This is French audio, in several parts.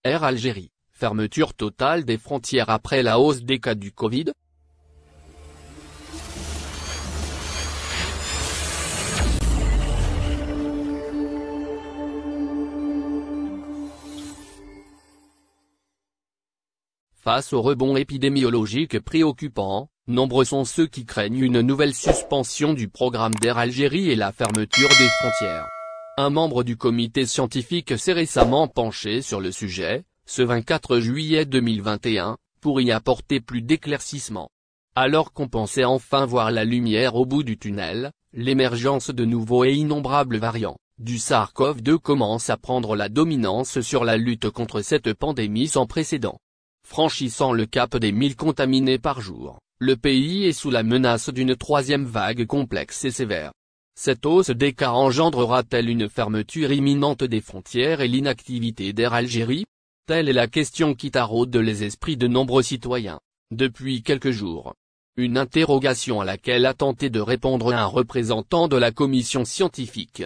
Air Algérie, fermeture totale des frontières après la hausse des cas du Covid. Face au rebond épidémiologique préoccupant, nombreux sont ceux qui craignent une nouvelle suspension du programme d'Air Algérie et la fermeture des frontières. Un membre du comité scientifique s'est récemment penché sur le sujet, ce 24 juillet 2021, pour y apporter plus d'éclaircissements. Alors qu'on pensait enfin voir la lumière au bout du tunnel, l'émergence de nouveaux et innombrables variants du SARS-CoV-2 commence à prendre la dominance sur la lutte contre cette pandémie sans précédent. Franchissant le cap des 1000 contaminés par jour, le pays est sous la menace d'une troisième vague complexe et sévère. Cette hausse des cas engendrera-t-elle une fermeture imminente des frontières et l'inactivité d'Air Algérie? Telle est la question qui taraude les esprits de nombreux citoyens, depuis quelques jours. Une interrogation à laquelle a tenté de répondre un représentant de la commission scientifique.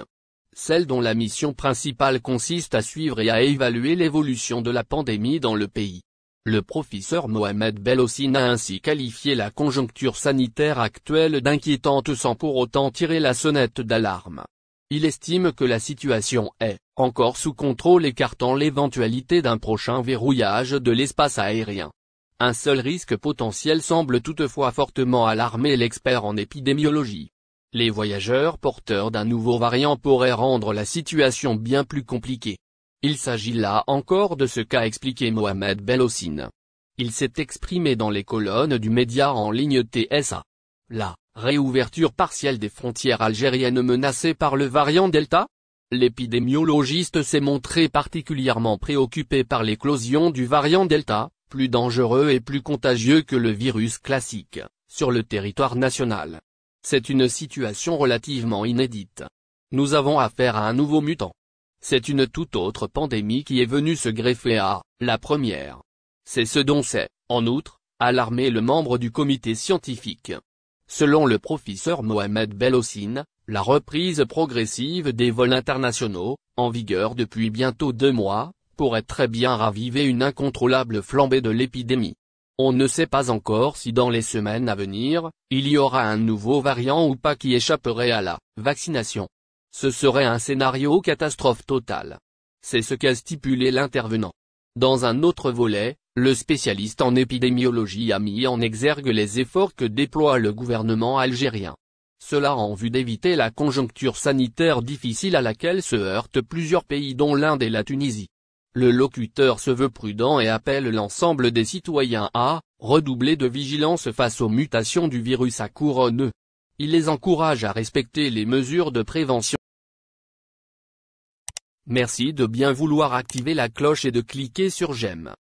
Celle dont la mission principale consiste à suivre et à évaluer l'évolution de la pandémie dans le pays. Le professeur Mohamed Belhoussine a ainsi qualifié la conjoncture sanitaire actuelle d'inquiétante sans pour autant tirer la sonnette d'alarme. Il estime que la situation est encore sous contrôle, écartant l'éventualité d'un prochain verrouillage de l'espace aérien. Un seul risque potentiel semble toutefois fortement alarmer l'expert en épidémiologie. Les voyageurs porteurs d'un nouveau variant pourraient rendre la situation bien plus compliquée. Il s'agit là encore de ce qu'a expliqué Mohamed Belhoussine. Il s'est exprimé dans les colonnes du média en ligne TSA. La réouverture partielle des frontières algériennes menacées par le variant Delta? L'épidémiologiste s'est montré particulièrement préoccupé par l'éclosion du variant Delta, plus dangereux et plus contagieux que le virus classique, sur le territoire national. C'est une situation relativement inédite. Nous avons affaire à un nouveau mutant. C'est une toute autre pandémie qui est venue se greffer à la première. C'est ce dont s'est, en outre, alarmé le membre du comité scientifique. Selon le professeur Mohamed Belhoussine, la reprise progressive des vols internationaux, en vigueur depuis bientôt 2 mois, pourrait très bien raviver une incontrôlable flambée de l'épidémie. On ne sait pas encore si dans les semaines à venir, il y aura un nouveau variant ou pas qui échapperait à la vaccination. Ce serait un scénario catastrophe totale. C'est ce qu'a stipulé l'intervenant. Dans un autre volet, le spécialiste en épidémiologie a mis en exergue les efforts que déploie le gouvernement algérien. Cela en vue d'éviter la conjoncture sanitaire difficile à laquelle se heurtent plusieurs pays dont l'Inde et la Tunisie. Le locuteur se veut prudent et appelle l'ensemble des citoyens à redoubler de vigilance face aux mutations du virus à couronne. Il les encourage à respecter les mesures de prévention. Merci de bien vouloir activer la cloche et de cliquer sur j'aime.